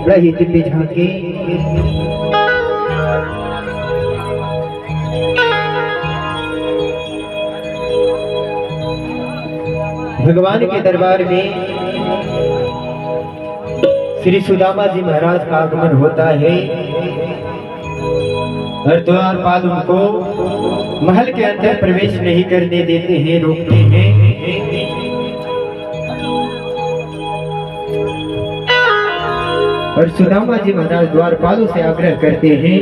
रही दिव्य झांकी भगवान के दरबार में श्री सुदामा जी महाराज का आगमन होता है और द्वारपाल उनको महल के अंदर प्रवेश नहीं करने देते हैं, रोकते हैं। और सुदामा जी महाराज द्वारपालों से आग्रह करते हैं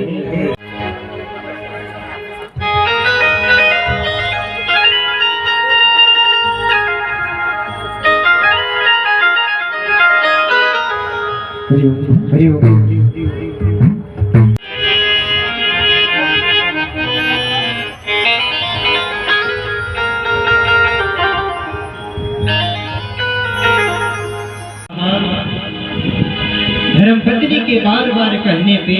धर्मपत्नी के बार बार कहने पे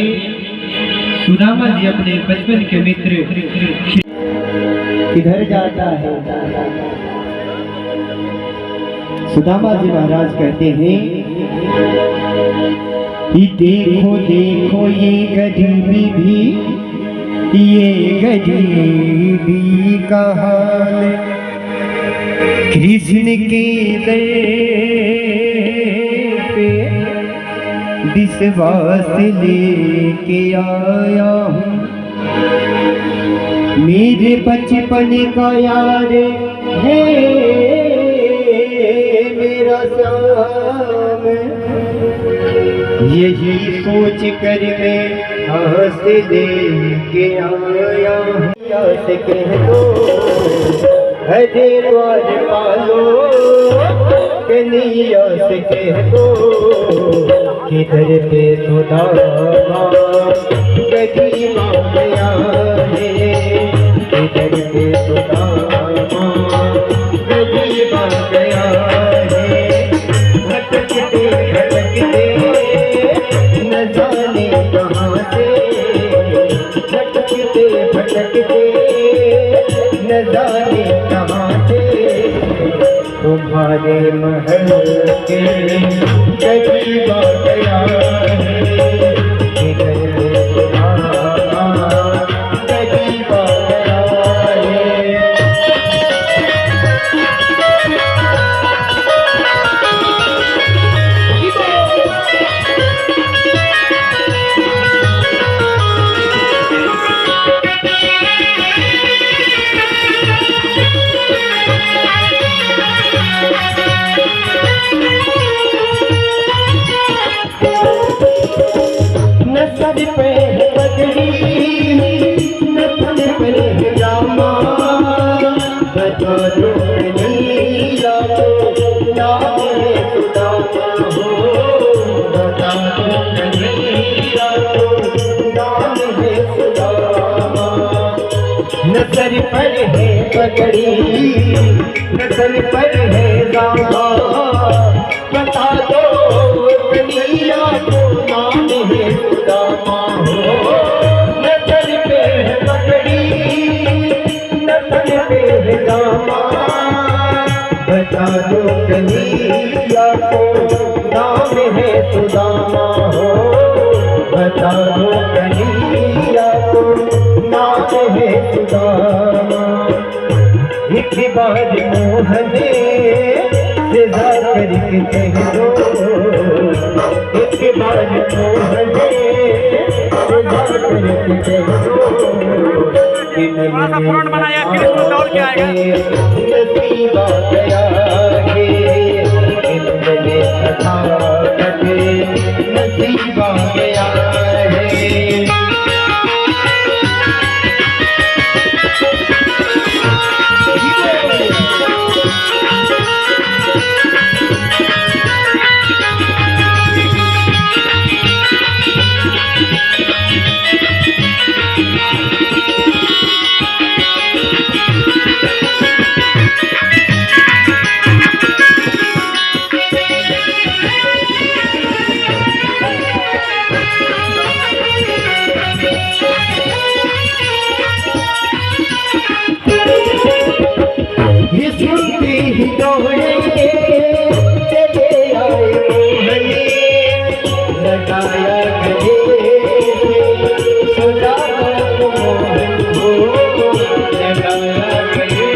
सुदामा जी अपने बचपन के मित्र किधर जाता है। सुदामा जी महाराज कहते हैं कि देखो देखो ये गरीबी भी, ये गरीबी का हाल कृष्ण के दर पे विश्वास लेके आया हूँ। मेरे बचपन का यार है मेरा श्याम, यही सोच कर मैं हंस लेके आया हूँ। से कह दो हरे द्वारपालो कन्हैया से कह दो किधर पे सुदामा गरीबा गया है, किधर पे सुदामा गरीबा गया है। भटकते भटकते न जाने कहाँ से, भटकते भटकते न जाने कहाँ से तुम्हारे महल के गरीबा गया है, किधर गरीबा गया है। सर पे पगड़ी नथन पे जामा, बता दो कन्हैया को नाम है सुदामा हो, बता दो कन्हैया को नाम है सुदामा। न सर पर है पगड़ी न सर पर है जामा, बता दो कन्हैया को नाम है सुदामा हो। न सर पे है पगड़ी न सर पे है जामा, बता दो कन्हैया को नाम है सुदामा हो, बता दो कन्हैया को नाम है सुदामा। एक बार मोहने से करके कह दो, एक बार मोहने बनाया नसीबा गया है, नसीबा गया है। ये सुनते ही दौड़े चले आए मोहने लगाया गले सुदामा को मोहन हो लगाया गले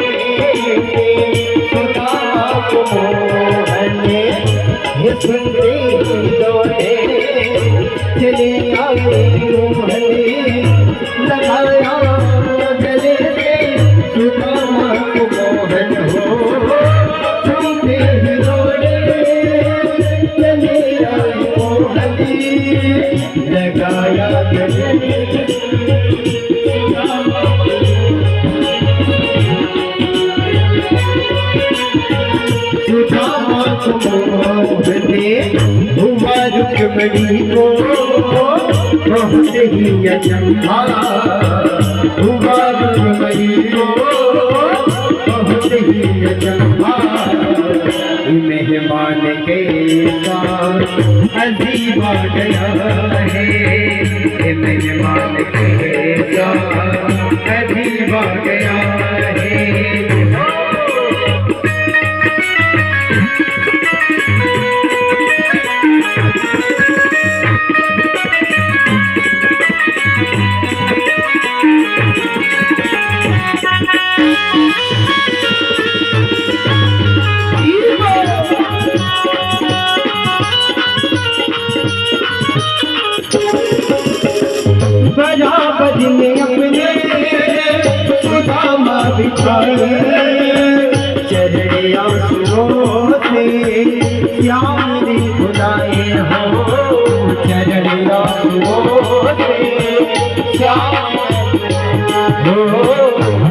सुदामा को मोहन ये सुनते ही दौड़े चले आए मोहने लगाया गले सुदामा को मोहन हो सुनते ही दौड़े चले आए मोहने लगाया गले सुदामा को मोहने हुआ रुक्मणी को बहुत ही अचंभा हुआ रुक्मणी को बहुत ही अचंभा मेहमान के साथ अजीबा गया है मेहमान के साथ अजीबा गया है बजाबज में अपने सुदामा बिछाए चढ़े आंसुओं से श्याम ने बुलाए हो चढ़े आंसुओं से श्याम हो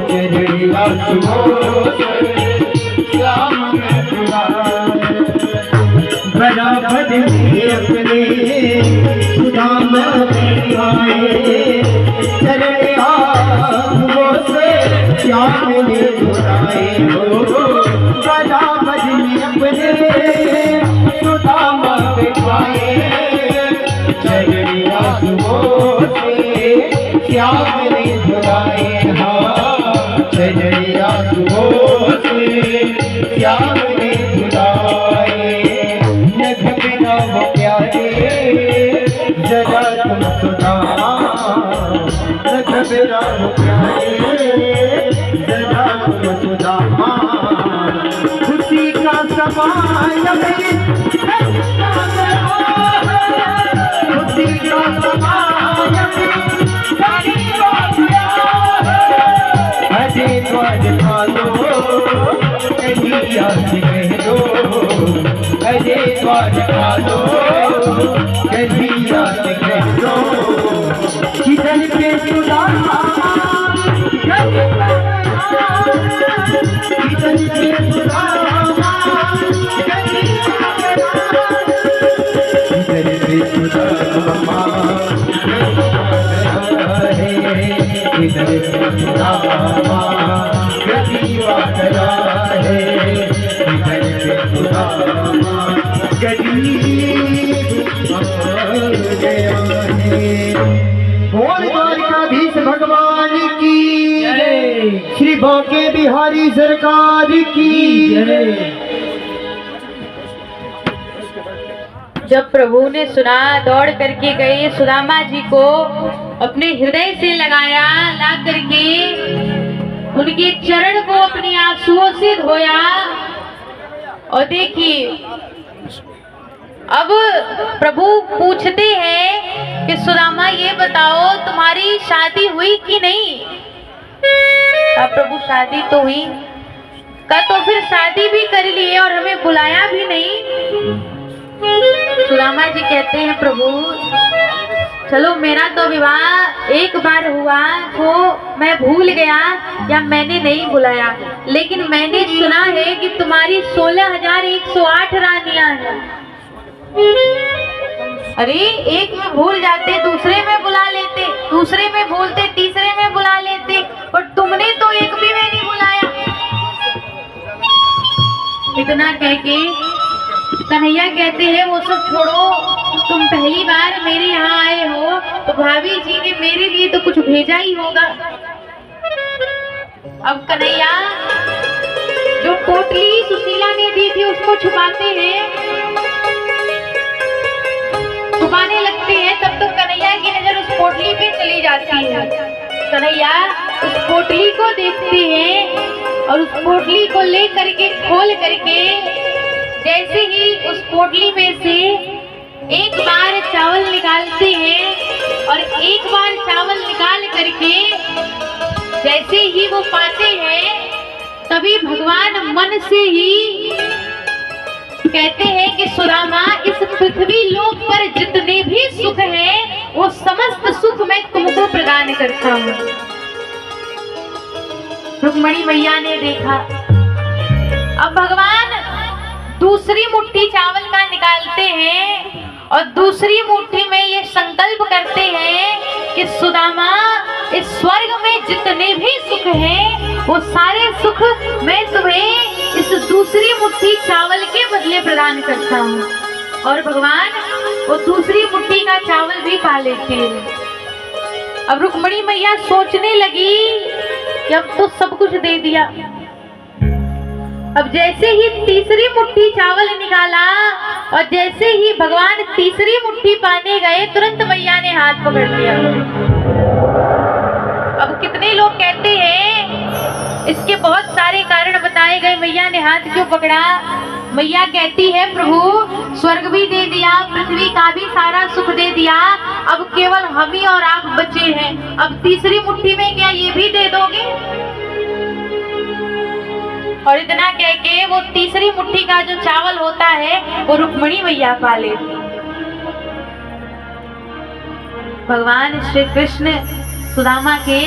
चढ़े आंसुओं से श्याम ने बुलाए बजाबज में अपने सुदामा बिछाए चले आंसुओं से श्याम ने बुलाए हो बजाबज में अपने सुदामा बिछाए चले आंसुओं से श्याम ने बुलाए हाँ चले आंसुओं से श्याम ने बुलाए न घबरा वो प्यारे जरा तुम सुदामा न घबरा वो प्यारे जरा तुम सुदामा खुशी का समय खुशी का समय अजय द्वार खालो कहीं याद कह दो अजय द्वार खालो कहीं याद कह दो किधर के सुदामा किधर के सुदामा किधर के सुदामा किधर के सुदामा गरीबा गया है किधर के सुदामा गरीब गया है बोल द्वारकाधीश भगवान की श्री बांके बिहारी सरकार की जब प्रभु ने सुना दौड़ करके गए सुदामा जी को अपने हृदय से लगाया ला करके उनके चरण को अपने आंसुओं से धोया और देखिए अब प्रभु पूछते हैं कि सुदामा ये बताओ तुम्हारी शादी हुई कि नहीं। अब प्रभु शादी तो हुई का तो फिर शादी भी कर लिए और हमें बुलाया भी नहीं। सुदामा जी कहते हैं प्रभु चलो मेरा तो विवाह एक बार हुआ तो मैं भूल गया या मैंने नहीं बुलाया, लेकिन मैंने सुना है कि तुम्हारी 16,108 रानियां हैं। अरे एक में भूल जाते दूसरे में बुला लेते, दूसरे में भूलते तीसरे में बुला लेते, और तुमने तो एक भी में नहीं बुलाया। इतना कह के कन्हैया कहते हैं वो सब छोड़ो, तुम पहली बार मेरे यहाँ आए हो तो भाभी जी ने मेरे लिए तो कुछ भेजा ही होगा। अब कन्हैया उसको छुपाते हैं, छुपाने लगते हैं, तब तो कन्हैया की नजर उस पोटली पे चली जाती है। कन्हैया उस पोटली को देखते हैं और उस पोटली को ले करके खोल करके जैसे ही उस पोटली में से एक बार चावल निकालते हैं और एक बार चावल निकाल करके जैसे ही वो पाते हैं, तभी भगवान मन से ही कहते हैं कि सुदामा, इस पृथ्वी लोक पर जितने भी सुख हैं वो समस्त सुख मैं तुमको प्रदान करता हूँ। रुक्मणी मैया ने देखा, अब भगवान दूसरी मुट्ठी चावल का निकालते हैं और दूसरी मुट्ठी में ये संकल्प करते हैं कि सुदामा, इस स्वर्ग में जितने भी सुख हैं वो सारे सुख मैं तुम्हें इस दूसरी मुट्ठी चावल के बदले प्रदान करता हूँ। और भगवान वो दूसरी मुट्ठी का चावल भी पा लेते हैं। अब रुक्मणी मैया सोचने लगी कि अब तो सब कुछ दे दिया। अब जैसे ही तीसरी मुट्ठी चावल निकाला और जैसे ही भगवान तीसरी मुट्ठी पाने गए, तुरंत मैया ने हाथ पकड़ लिया। अब कितने लोग कहते हैं, इसके बहुत सारे कारण बताए गए, मैया ने हाथ क्यों पकड़ा। मैया कहती है, प्रभु स्वर्ग भी दे दिया, पृथ्वी का भी सारा सुख दे दिया, अब केवल हम ही और आप बचे हैं, अब तीसरी मुट्ठी में क्या ये भी दे दोगे। और इतना कह के वो तीसरी मुट्ठी का जो चावल होता है वो रुक्मणी मैया पा लेती। भगवान श्री कृष्ण सुदामा के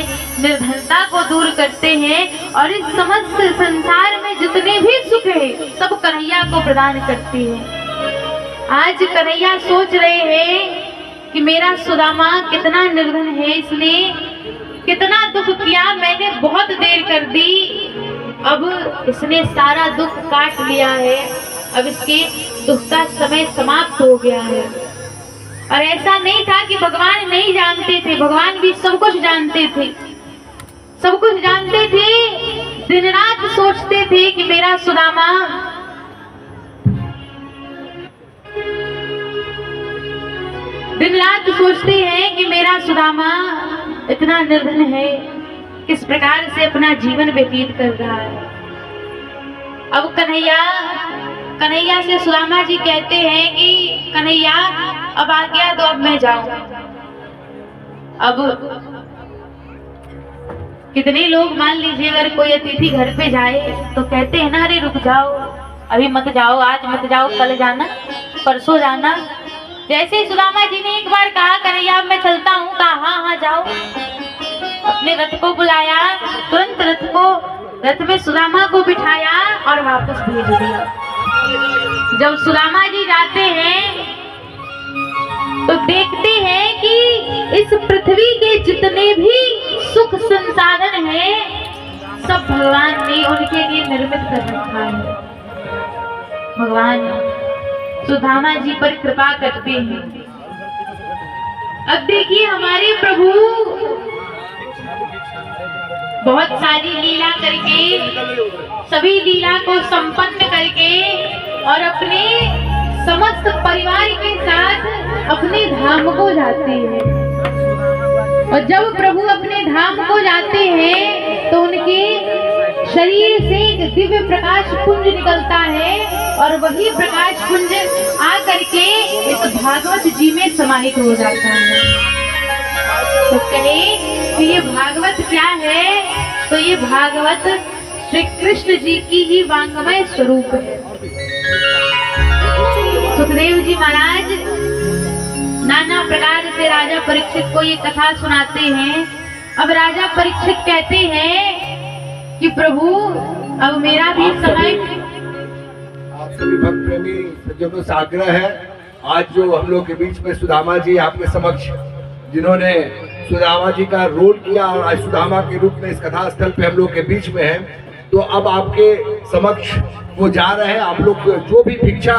निर्धनता को दूर करते हैं और इस समस्त संसार में जितने भी सुख है सब कन्हैया को प्रदान करती है। आज कन्हैया सोच रहे हैं कि मेरा सुदामा कितना निर्धन है, इसने कितना दुख किया, मैंने बहुत देर कर दी, अब इसने सारा दुख काट लिया है, अब इसके दुख का समय समाप्त हो गया है। और ऐसा नहीं था कि भगवान नहीं जानते थे, भगवान भी सब कुछ जानते थे, सब कुछ जानते थे। दिन रात सोचते थे कि मेरा सुदामा दिन रात सोचते हैं कि मेरा सुदामा इतना निर्धन है, किस प्रकार से अपना जीवन व्यतीत कर रहा है। अब कन्हैया से सुदामा जी कहते हैं कि कन्हैया अब आज्ञा दो, अब मैं जाऊं। अब कितने लोग मान लीजिए अगर कोई अतिथि घर पे जाए तो कहते हैं ना, अरे रुक जाओ, अभी मत जाओ, आज मत जाओ, कल जाना, परसों जाना। जैसे सुदामा जी ने एक बार कहा कन्हैया मैं चलता हूँ, कहा हाँ हाँ जाओ। अपने रथ को बुलाया, तुरंत रथ में सुदामा को बिठाया और वापस भेज दिया। जब सुदामा जी जाते हैं तो देखते हैं कि इस पृथ्वी के जितने भी सुख संसाधन हैं सब भगवान ने उनके लिए निर्मित कर रखा है। भगवान सुदामा जी पर कृपा करते हैं। अब देखिए हमारे प्रभु बहुत सारी लीला करके, सभी लीला को संपन्न करके और अपने समस्त परिवार के साथ अपने धाम को जाते हैं। और जब प्रभु अपने धाम को जाते हैं तो उनके शरीर से एक दिव्य प्रकाश पुंज निकलता है और वही प्रकाश पुंज आकर के इस भागवत जी में समाहित हो जाता है। तो कहे कि ये भागवत क्या है, तो ये भागवत श्री कृष्ण जी की ही वांगमय स्वरूप है। सुखदेव जी महाराज नाना प्रकार से राजा परीक्षित को ये कथा सुनाते हैं। अब राजा परीक्षित कहते हैं कि प्रभु अब मेरा भी समय। आप सभी भक्त प्रेमी सज्जनों से आग्रह है, आज जो हम लोग के बीच में सुदामा जी आपके समक्ष जिन्होंने सुदामा जी का रोल किया और आज सुदामा के रूप में इस कथा स्थल पे हम लोग के बीच में है, तो अब आपके समक्ष वो जा रहे हैं। आप लोग जो भी भिक्षा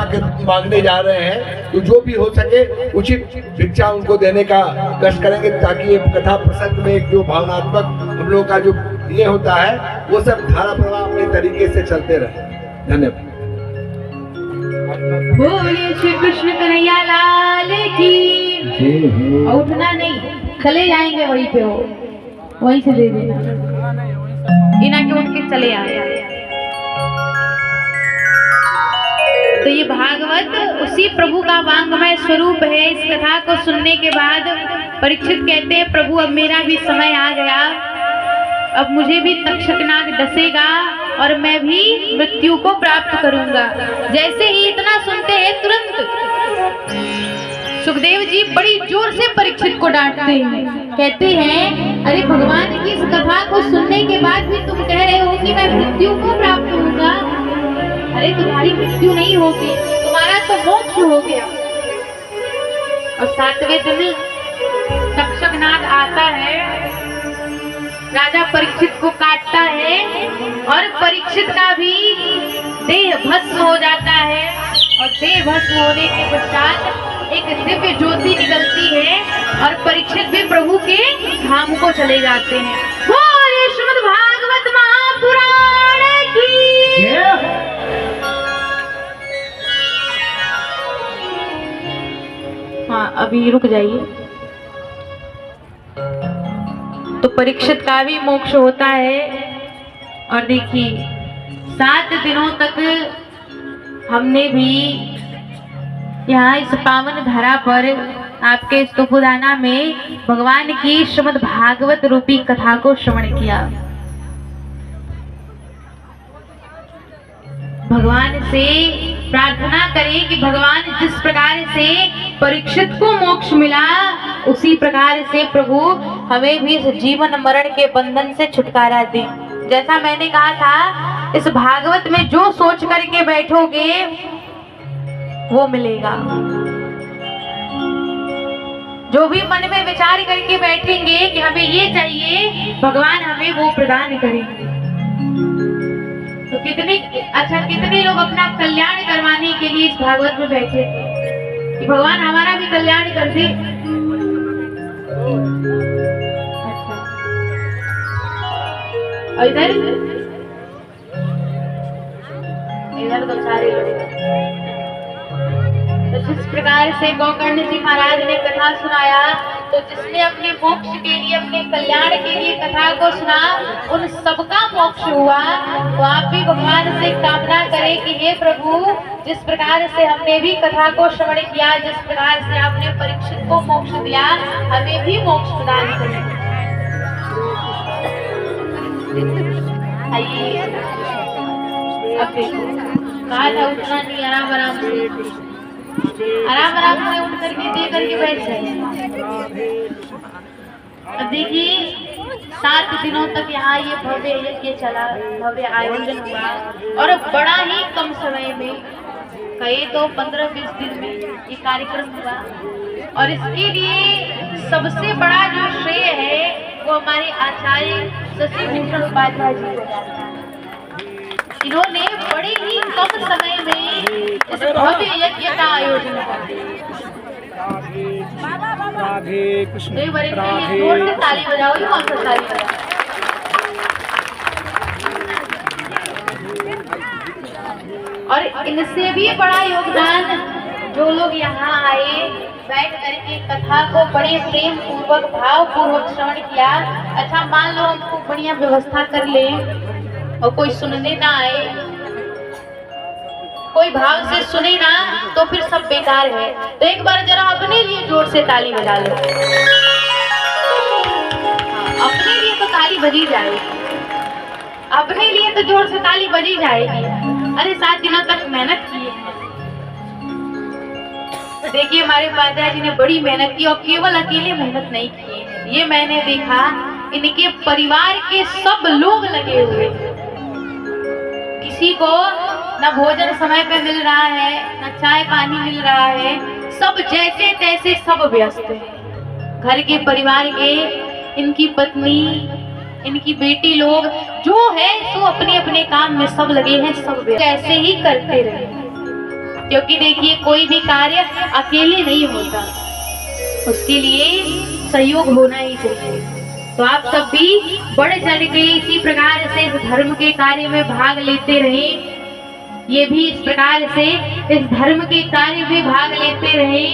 के मांगने जा रहे हैं, तो जो भी हो सके उचित भिक्षा उनको देने का कष्ट करेंगे, ताकि ये कथा प्रसंग में एक जो भावनात्मक हम लोग का जो ये होता है वो सब धारा प्रवाह अपने तरीके से चलते रहे। धन्यवाद। बोलिए श्री कृष्ण कन्हैया लाल की। और उठना नहीं, चले जाएंगे वहीं पे, हो वहीं से दे देना, इना के उठ के चले आए। तो ये भागवत उसी प्रभु का वांगमय स्वरूप है। इस कथा को सुनने के बाद परीक्षित कहते हैं, प्रभु अब मेरा भी समय आ गया, अब मुझे भी तक्षकनाग डसेगा और मैं भी मृत्यु को प्राप्त करूंगा। जैसे ही इतना सुनते हैं तुरंत सुखदेव जी बड़ी जोर से परीक्षित को डांटते हैं, कहते हैं अरे भगवान की इस कथा को सुनने के बाद भी तुम कह रहे हो कि मैं मृत्यु को प्राप्त करूंगा। अरे तुम्हारी मृत्यु नहीं होगी, तुम्हारा तो मोक्ष हो गया। और 7वें दिन तक्षकनाग आता है, राजा परीक्षित को काटता है और परीक्षित का भी देह भस्म हो जाता है। और देह भस्म होने के पश्चात एक दिव्य ज्योति निकलती है और परीक्षित भी प्रभु के धाम को चले जाते हैं। बोलिए श्रीमद् भागवत महापुराण की। हाँ, अभी रुक जाइए। तो परीक्षित का भी मोक्ष होता है। और देखिए 7 दिनों तक हमने भी यहाँ इस पावन धरा पर आपके स्तुपदाना में भगवान की श्रीमद् भागवत रूपी कथा को श्रवण किया। भगवान से प्रार्थना करें कि भगवान जिस प्रकार से परीक्षित को मोक्ष मिला, उसी प्रकार से प्रभु हमें भी इस जीवन मरण के बंधन से छुटकारा दे। जैसा मैंने कहा था, इस भागवत में जो सोच करके बैठोगे वो मिलेगा। जो भी मन में विचार करके बैठेंगे कि हमें ये चाहिए, भगवान हमें वो प्रदान करेंगे। तो कितने लोग अपना कल्याण करवाने के लिए इस भागवत में बैठे कि भगवान हमारा भी कल्याण कर दे। अच्छा, इधर तो सारे लोग। तो जिस प्रकार से गोकर्ण जी महाराज ने कथा सुनाया, तो जिसने अपने मोक्ष के लिए, अपने कल्याण के लिए कथा को सुना, उन सबका मोक्ष हुआ। तो आप भी भगवान से कामना करें कि हे प्रभु, जिस प्रकार से हमने भी कथा को श्रवण किया, जिस प्रकार से आपने परीक्षित को मोक्ष दिया, हमें भी मोक्ष प्रदान करें। आइए, अब देखो, कहा था उठना नहीं, आराम आराम से उठ करके दे करके बैठ जाए। अब देखिए 7 दिनों तक यहाँ ये भव्य यज्ञ चला, भव्य आयोजन हुआ और बड़ा ही कम समय में, कहे तो 15-20 दिन में ये कार्यक्रम हुआ। और इसके लिए सबसे बड़ा जो श्रेय है वो हमारे आचार्य शशि भूषण उपाध्याय जी को जाता है। इन्होंने बड़े ही कम समय में इस भव्य यज्ञ का आयोजन किया। जोर से ताली बजाओ, ये कौन सा ताली बजाओ। और इनसे भी बड़ा योगदान जो लोग यहाँ आए, बैठ करके कथा को बड़े प्रेम पूर्वक, भाव पूर्वक श्रवण किया। अच्छा, मान लो हमको बढ़िया व्यवस्था कर ले और कोई सुनने ना आए, कोई भाव से सुने ना, तो फिर सब बेकार है। तो एक बार जरा अपने लिए जोर से ताली बजा लो। अपने लिए तो ताली बजी जाएगी, अपने लिए तो जोर से ताली बजी जाएगी। अरे 7 दिनों तक मेहनत की है। देखिए हमारे उपाध्याय जी ने बड़ी मेहनत की और केवल अकेले मेहनत नहीं की, ये मैंने देखा, इनके परिवार के सब लोग लगे हुए। किसी को न भोजन समय पे मिल रहा है, न चाय पानी मिल रहा है, सब जैसे तैसे सब व्यस्त हैं। घर के परिवार के, इनकी पत्नी, इनकी बेटी लोग जो है सो अपने अपने काम में सब लगे हैं, सब ऐसे ही करते रहे। क्योंकि देखिए कोई भी कार्य अकेले नहीं होता, उसके लिए सहयोग होना ही चाहिए। तो आप सब भी बढ़ चढ़ के इसी प्रकार से धर्म के कार्य में भाग लेते रहे ये भी इस प्रकार से इस धर्म के कार्य में भाग लेते रहे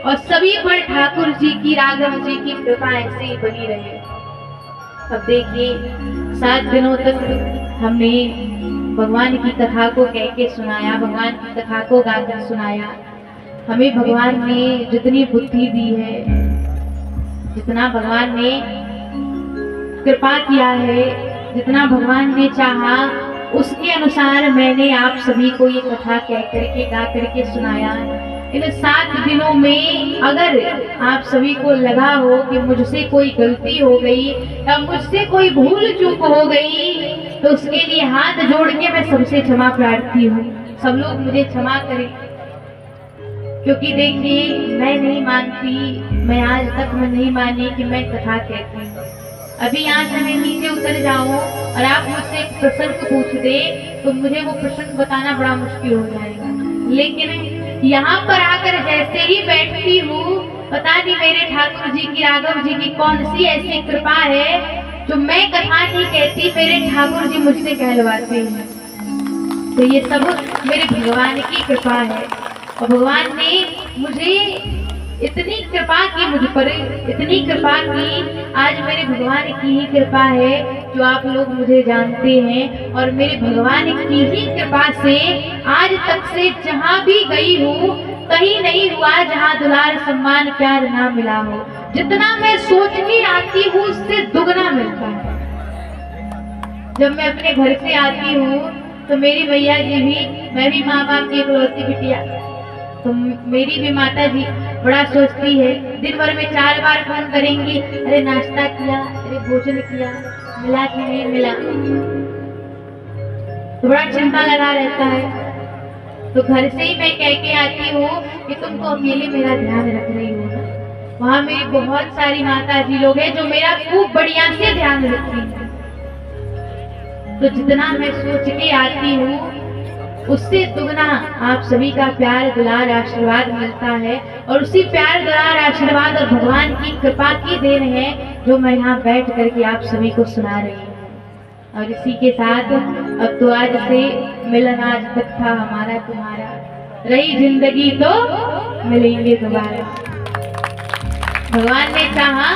और सभी पर ठाकुर जी की, राघव जी की कृपा ऐसे ही बनी रहे। अब देखिए 7 दिनों तक हमने भगवान की कथा को कह के सुनाया, भगवान की कथा को गाकर सुनाया। हमें भगवान ने जितनी बुद्धि दी है, जितना भगवान ने कृपा किया है, जितना भगवान ने चाहा, उसके अनुसार मैंने आप सभी को ये कथा कह करके गा करके सुनाया। इन 7 दिनों में अगर आप सभी को लगा हो कि मुझसे कोई गलती हो गई या मुझसे कोई भूल चूक हो गई, तो उसके लिए हाथ जोड़ के मैं सबसे क्षमा प्रार्थी हूँ। सब लोग मुझे क्षमा करें, क्योंकि देखिए मैं नहीं मानती, मैं आज तक मैं नहीं मानी कि मैं कथा कहती हूँ। अभी यहाँ से मैं नीचे उतर जाऊं और आप मुझसे एक प्रश्न पूछ दे तो मुझे वो प्रश्न बताना बड़ा मुश्किल हो जाएगा, लेकिन यहाँ पर आकर जैसे ही बैठती हूँ, पता नहीं मेरे ठाकुर जी की, राघव जी की कौन सी ऐसी कृपा है जो मैं कथा नहीं कहती, मेरे ठाकुर जी मुझसे कहलवाते हैं। तो ये सब मेरे भगवान की कृपा है और भगवान ने मुझे इतनी कृपा की, मुझ पर इतनी कृपा की, आज मेरे भगवान की ही कृपा है जो आप लोग मुझे जानते हैं। और मेरे भगवान की ही कृपा से आज तक से जहाँ भी गई हूँ, कहीं नहीं हुआ जहाँ दुलार सम्मान प्यार ना मिला हो। जितना मैं सोचने आती हूँ उससे दुगना मिलता है। जब मैं अपने घर से आती हूँ तो मेरी भैया जी भी, मैं भी माँ बाप की इकलौती बिटिया, तो मेरी भी माता जी बड़ा सोचती है, दिन भर में 4 बार फोन करेंगी, अरे नाश्ता किया, अरे भोजन किया, मिला कि नहीं मिला, तो बड़ा चिंता लगा रहता है। तो घर से ही मैं कह के आती हूँ कि तुम तो अकेले मेरा ध्यान रख रही हो ना। वहाँ मेरी बहुत सारी माता जी लोग हैं जो मेरा खूब बढ़िया से ध्यान रखती हैं। तो जितना मैं सोच के आती हूँ उससे दुगना आप सभी का प्यार दुलार आशीर्वाद मिलता है, और उसी प्यार दुलार आशीर्वाद और भगवान की कृपा की देन है जो मैं यहाँ बैठ करके आप सभी को सुना रही हूँ। और इसी के साथ अब तो आज से मिलन आज तक था हमारा तुम्हारा, रही जिंदगी तो मिलेंगे दोबारा। भगवान ने चाहा,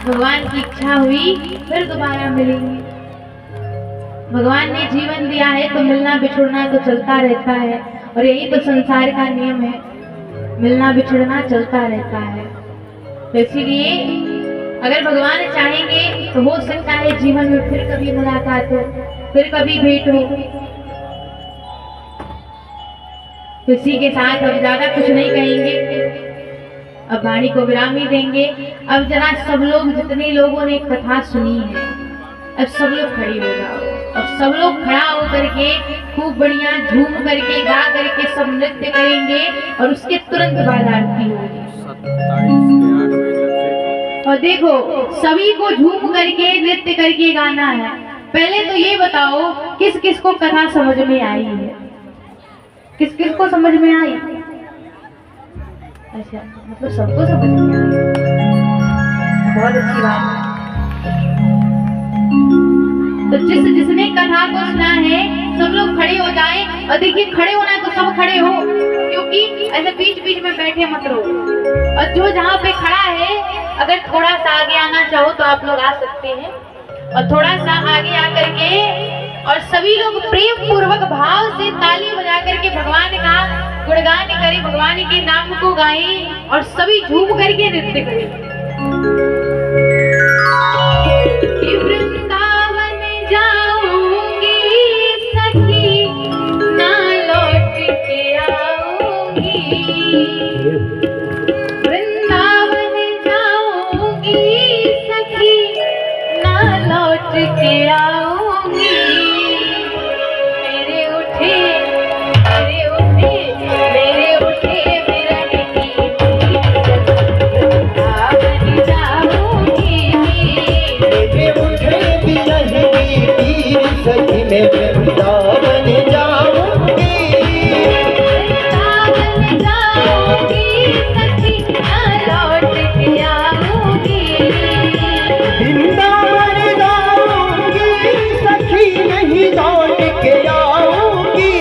भगवान की इच्छा हुई, फिर दोबारा मिलेंगे। भगवान ने जीवन दिया है तो मिलना बिछुड़ना तो चलता रहता है, और यही तो संसार का नियम है, मिलना बिछड़ना चलता रहता है। तो इसीलिए अगर भगवान चाहेंगे तो हो सकता है जीवन में फिर कभी मुलाकात हो, फिर कभी भेंट हो। तो इसी के साथ अब ज्यादा कुछ नहीं कहेंगे, अब वाणी को विराम ही देंगे। अब जरा सब लोग, जितने लोगों ने कथा सुनी है, अब सब लोग खड़े हो जाओ। अब सब लोग खड़ा होकर के खूब बढ़िया झूम करके गा करके सब नृत्य करेंगे, और उसके तुरंत बाद आरती होगी। और देखो सभी को झूम करके नृत्य करके गाना है। पहले तो ये बताओ किस किस को कथा समझ में आई है, किस किस को समझ में आई? अच्छा, मतलब सबको समझ में आई, बहुत अच्छी बात है। तो जिसने कथा को सुना है सब लोग खड़े हो जाएं। और देखिए खड़े होना है तो सब खड़े हो, क्योंकि ऐसे बीच बीच में बैठे मत रहो। और जो जहाँ पे खड़ा है अगर थोड़ा सा आगे आना चाहो तो आप लोग आ सकते हैं, और थोड़ा सा आगे आकर के और सभी लोग प्रेम पूर्वक भाव से ताली बजा करके भगवान का गुणगान करें, भगवान के नाम को गाएं और सभी झूम करके नृत्य करें। वृंदावन जाऊंगी सखी ना लौट के आऊंगी, वृंदावन जाऊंगी सखी ना लौट के आऊंगी। मेरे उठे मेरे उठे मेरे उठे विरह की वृंदावन जाऊंगी, मेरे उठे विरह की तीर सखी मैं वृंदावन जाऊंगी, वृंदावन जाऊंगी सखी ना लौट के आऊंगी। वृंदावन जाऊंगी सखी नहीं लौट के आऊंगी,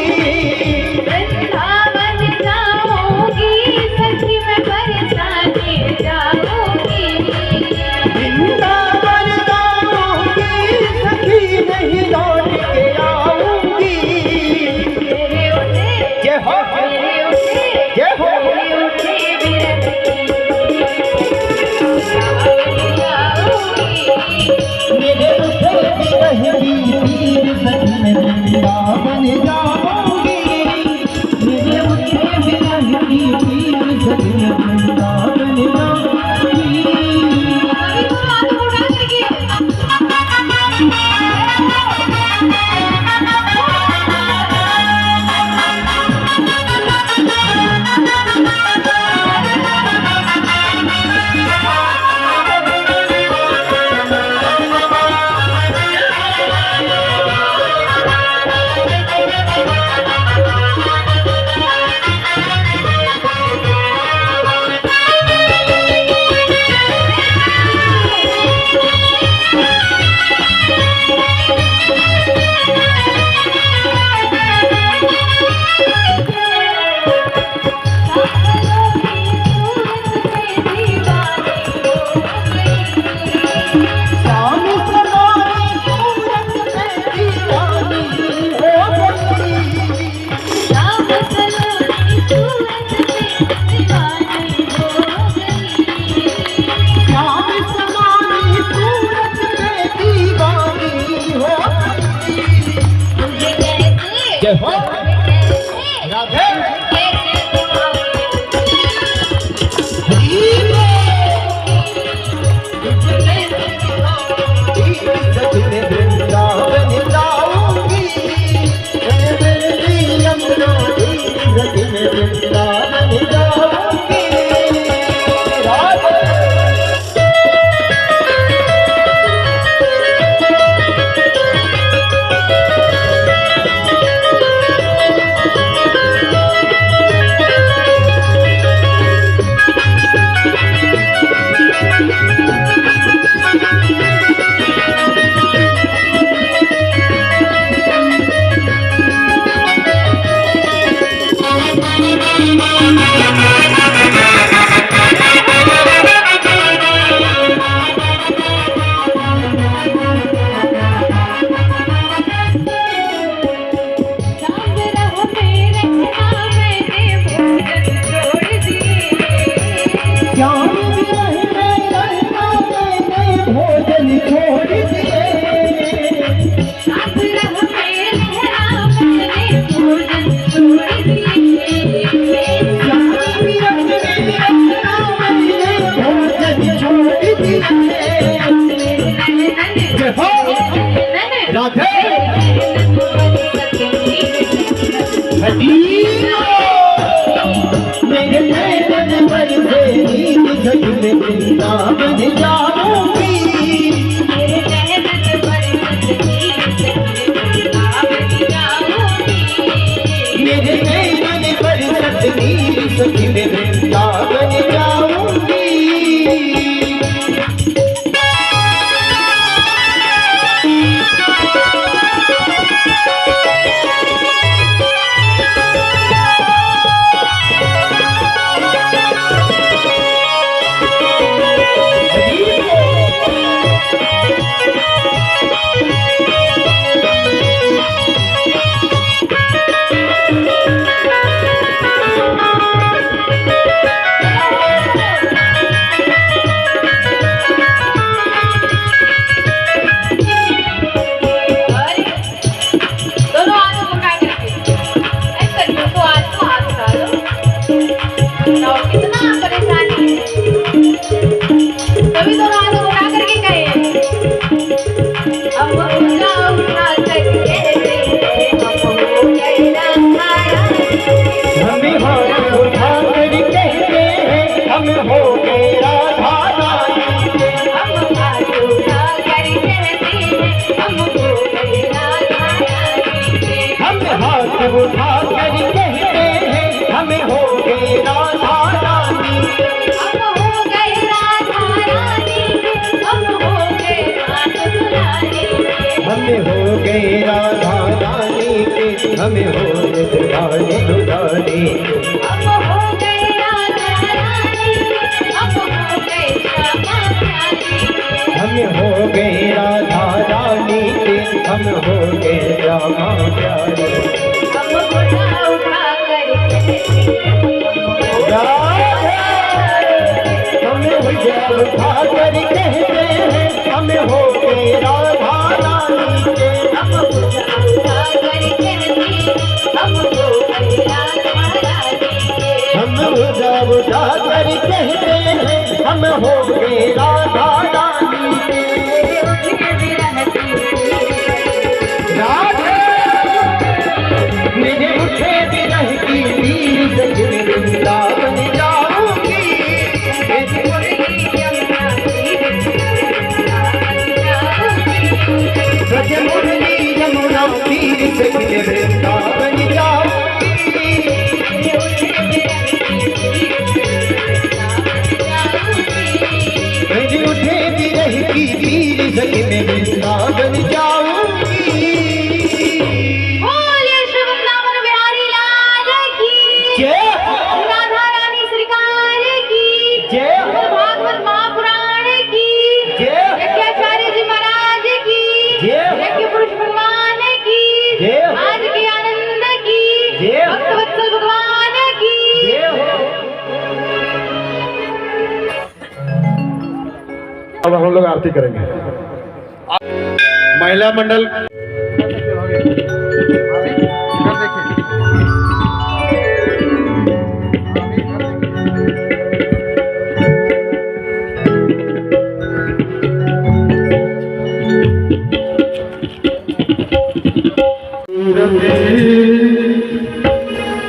वृंदावन जाऊंगी मेरे उठे बिरह की पीर सजी में वृंदावन जाऊंगी। हमें हो दुलारे दुलारे हम हो गए राधा रानी के हम हो गए रामा प्यारे हमें उठा कर कहते हैं हम हो गए राधा रानी के सखी वृंदावन जाऊंगी। ब्रज मुरली यमुना तीर सखी वृंदावन जाऊंगी। ब्रज उठे विरह की पीर सखी वृंदावन जाऊंगी। बोलिए श्री वृंदावन बिहारी लाल की जय राधा रानी सरकार की जय भागवत महापुराण की जय यज्ञाचार्य जी महाराज की जय यज्ञ पुरुष भगवान की जय आज के आनंद की जय भक्तवत्सल भगवान की जय हो। अब हम लोग आरती करेंगे। महिला मंडल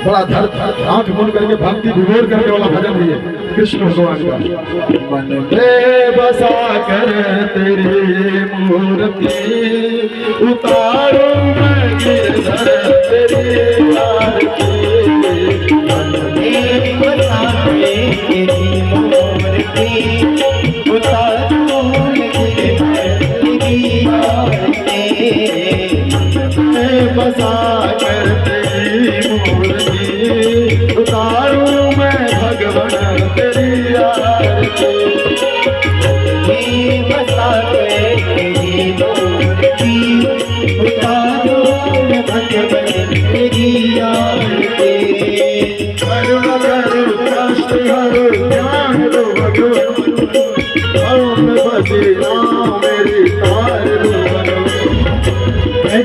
बड़ा धर आंख बंद करके भक्ति विभोर करने वाला भजन भी है कृष्ण भगवान का। मन में बसा कर तेरी मूर्ति उतारो मैं गिरधर तेरी आरती। मन में बसा के तेरी मूर्ति उतारूं मैं गिरधर तेरी आरती। में बसा कर तेरी मूर्ति उतारूं मैं भगवान तेरी आरती। बसा के तेरी मूर्ति उतारूं मैं भगवान तेरी आरती। करुण करो कष्ट हरो ध्यान दो भगवान हम बसी राम मेरी तार लो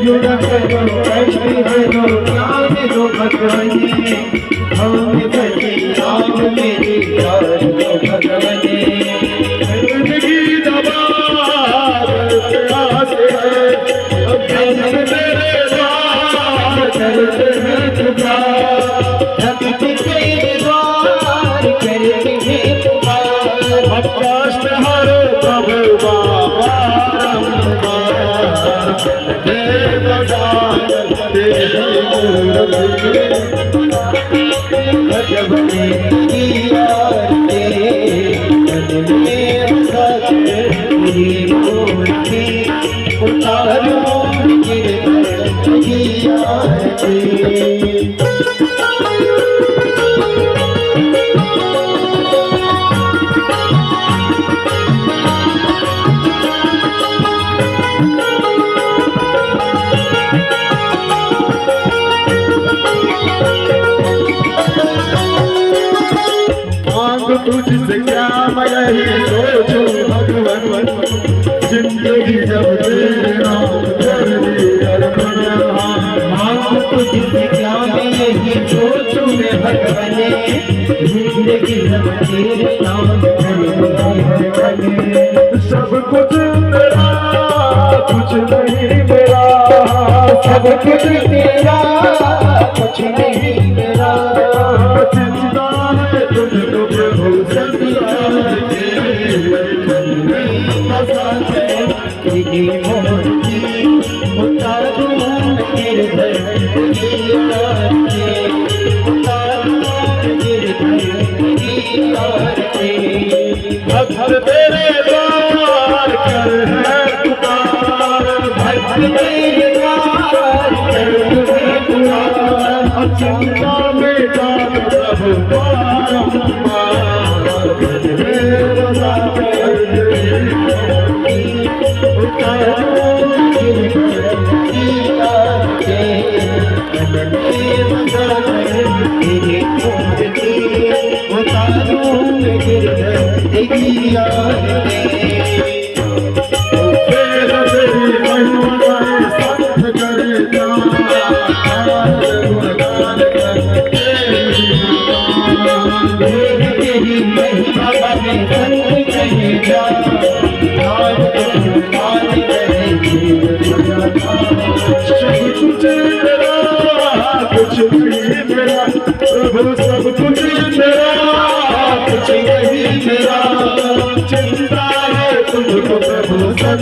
जुड़ करो कष्ट हरो ज्ञान दो भगवान हम बसी राम मेरी तार लो भगवान। जिंदगी दबार प्यास है अब जन्म तेरे द्वार करते हैं पुकार। भक्ति तेरे द्वार करते हैं पुकार। कष्ट हरो प्रभु बारंबार देव दान तेरी मूर्ति भगवान की आरती। मन में बसा के तेरी मूर्ति उतारूं गिरधर तेरी आरती। मांग तुझसे क्या मैं यही सोचूं भगवान जिंदगी जब तेरे नाम कर दी अर्पण। मांग तुझसे क्या मैं यही सोचूं मैं भगवान जिंदगी जब तेरे नाम कर दी अर्पण। सब कुछ तेरा कुछ नहीं मेरा सब कुछ तेरा कुछ नहीं मेरा। चिंता है तुझको प्रभु तेरी मूर्ति उतारूं गिरधर तेरी आरती। उतारूं गिरधर तेरी आरती। भक्त तेरे द्वार कर है पुकार। भक्त तेरे द्वार कर है पुकार। चिंता मेटा प्रभु बारंबार बसा कर उतारूं गिरधर तेरी आरती। मन में बसा कर तेरी मूर्ति उतारूं गिरधर तेरी आरती। तेरी महिमा संत करे गुणगान तेरी महिमा में संत कहे जा आज गुणगान करे कुछ तेरा कुछ नहीं मेरा प्रभु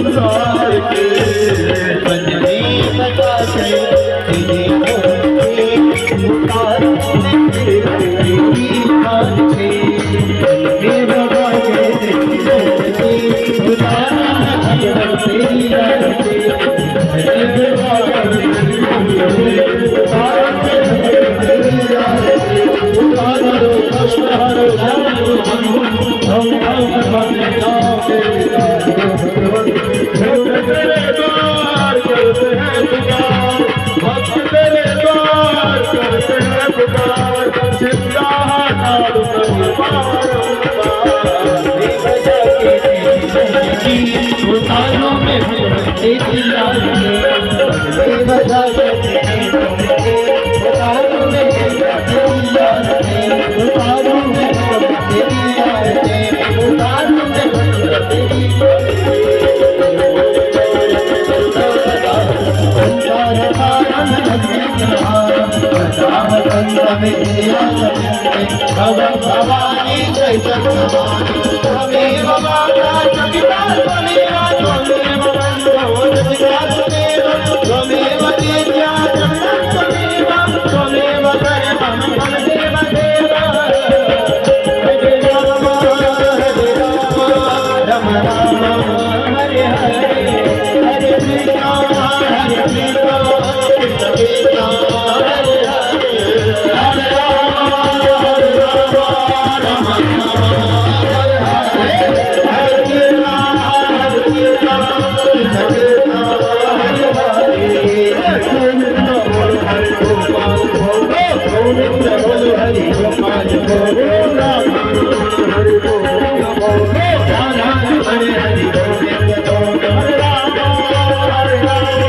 संसार के बजने लगा से तेरे उतार तेरी मान से हे बाबा के उतार तेरी मान से हे बाबा उतारो कृष्ण हरो हम तेरे द्वार करते हैं पुकार, भक्त तेरे द्वार करते हैं पुकार, चिंता हटाओ उतारों में तेरी याद बजा करते हैं उतारों में तेरी याद उतारों में तेरी याद उतारों में तेरी भवानी हरे हरे हरे कृष्णा हरे कृष्णा कृष्ण कृष्णा हरे हरे हरे राम राम हरे हरे हरे कृष्णा कृष्ण कृष्ण हरे हरे गोविंद बोल हरि गोपाल बोलो गोविंद बोल हरि गोपाल बोलो राम हरि गोविंद बोलो राधा हरे हरि गोविंद बोलो हरे राम हरे राम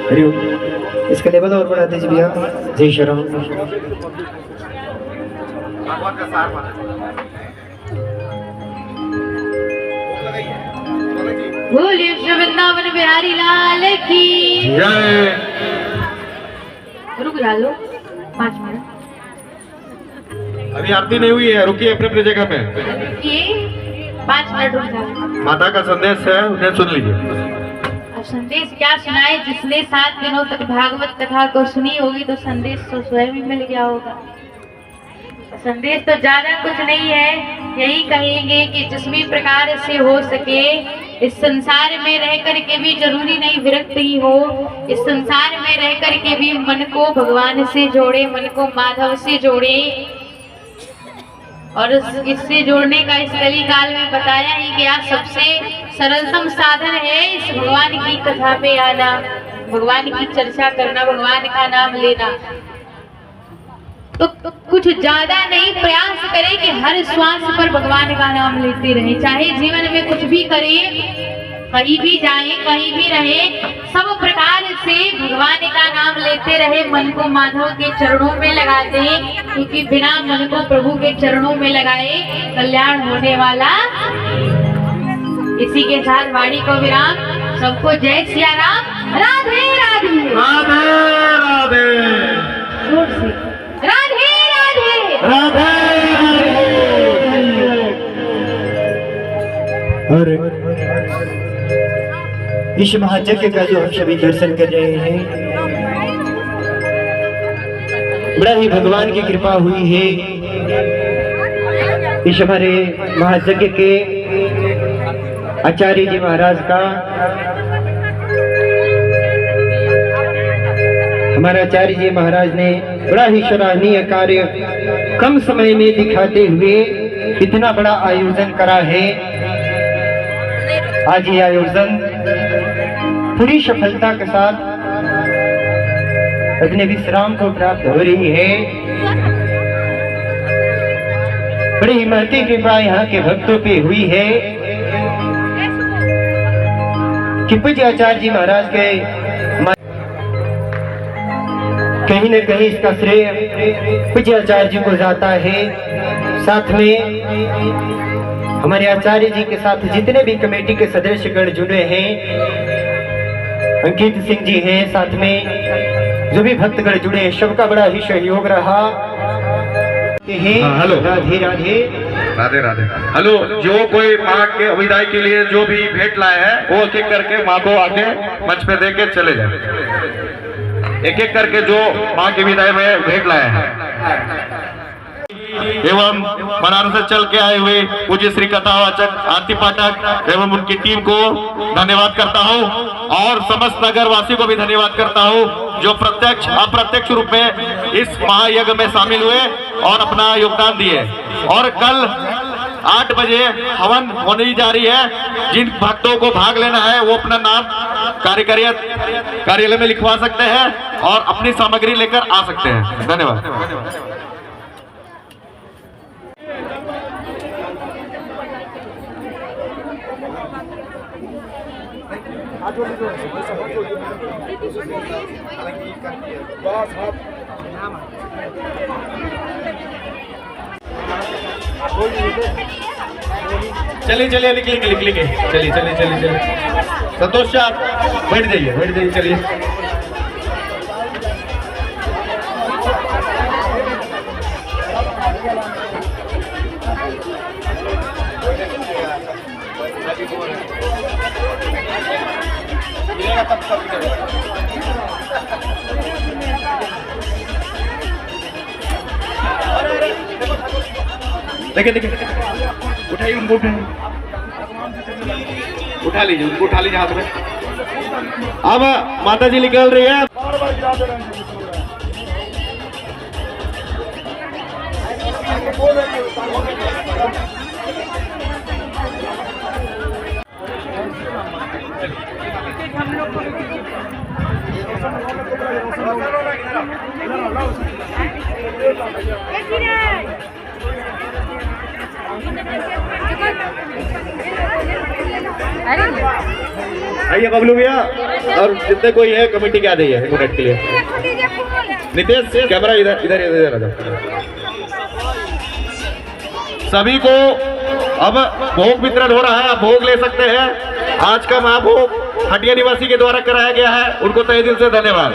हरिओम। इसका लेवल और बढ़ा दीजिए भैया। जय श्री राम। बोलिए श्री वृंदावन बिहारी लाल की जय। रुक जा लो 5 मिनट। अभी आरती नहीं हुई है, रुकिए अपने अपने जगह पे। ये 5 मिनट रुक जाओ। माता का संदेश है, उन्हें सुन लीजिए। अब संदेश क्या सुनाए? जिसने 7 दिनों तक भागवत कथा को सुनी होगी तो संदेश तो स्वयं ही मिल गया होगा। संदेश तो ज्यादा कुछ नहीं है, यही कहेंगे कि जिस भी प्रकार से हो सके इस संसार में रह कर के भी, जरूरी नहीं विरक्त ही हो, इस संसार में रह कर के भी मन को भगवान से जोड़े, मन को माधव से जोड़े। और इससे जोड़ने का इस कली काल में बताया ही गया सबसे सरलतम साधन है इस भगवान की कथा पे आना, भगवान की चर्चा करना, भगवान का नाम लेना। तो कुछ ज्यादा नहीं, प्रयास करें कि हर श्वास पर भगवान का नाम लेते रहे, चाहे जीवन में कुछ भी करें कहीं भी जाए कहीं भी रहे सब प्रकार से भगवान का नाम लेते रहे, मन को माधव के चरणों में लगाते हैं, क्योंकि बिना मन को प्रभु के चरणों में लगाए कल्याण होने वाला। इसी के साथ वाणी को विराम। सबको जय सिया राम। राधे राधे राधे राधे जोर से राधे राधे राधे और इस महायज्ञ का जो हम सभी दर्शन कर रहे हैं, बड़ा ही भगवान की कृपा हुई है। इस हमारे महायज्ञ के आचार्य जी महाराज का, हमारे आचार्य जी महाराज ने बड़ा ही सराहनीय कार्य कम समय में दिखाते हुए इतना बड़ा आयोजन करा है। आज ये आयोजन पूरी सफलता के साथ अपने विश्राम को प्राप्त हो रही है। बड़ी ही महती कृपा यहाँ के भक्तों पे हुई है कि पूज्य आचार्य जी महाराज के कहीं न कहीं इसका श्रेय पूज्य आचार्य जी को जाता है। साथ में हमारे आचार्य जी के साथ जितने भी कमेटी के सदस्यगण जुड़े हैं, अंकित सिंह जी हैं, साथ में जो भी भक्तगण जुड़े हैं, सबका बड़ा ही सहयोग रहा। हेलो राधे राधे राधे राधे। हेलो, जो कोई माँ के विदाई के लिए जो भी भेंट लाए हैं वो एक एक करके माँ को आके मंच पे दे के चले जाए। एक एक करके जो माँ की विदाई में भेंट लाए हैं एवं बनारस से चल के आए हुए पूज्य श्री कथावाचक आरती पाठक एवं उनकी टीम को धन्यवाद करता हूं, और समस्त नगर वासी को भी धन्यवाद करता हूं जो प्रत्यक्ष अप्रत्यक्ष रूप में इस महायज्ञ में शामिल हुए और अपना योगदान दिए। और कल 8 बजे हवन होने जा रही है। जिन भक्तों को भाग लेना है वो अपना नाम कार्यालय में लिखवा सकते हैं और अपनी सामग्री लेकर आ सकते हैं। धन्यवाद। चलिए चलिए लिख चलिए संतोष जी आप बैठ जाइए चलिए। देखिए उठाइए उनको, उठा लीजिए उनको, उठा लीजिए हाथ में। अब माता जी निकल रही है। आइए बबलू भैया और जितने कोई है कमेटी के आ जाइए 1 मिनट के लिए। नितेश कैमरा इधर इधर इधर आ जाओ। सभी को अब भोग वितरण हो रहा है, आप भोग ले सकते हैं। आज का महाभोग हटिया निवासी के द्वारा कराया गया है, उनको तहे दिल से धन्यवाद।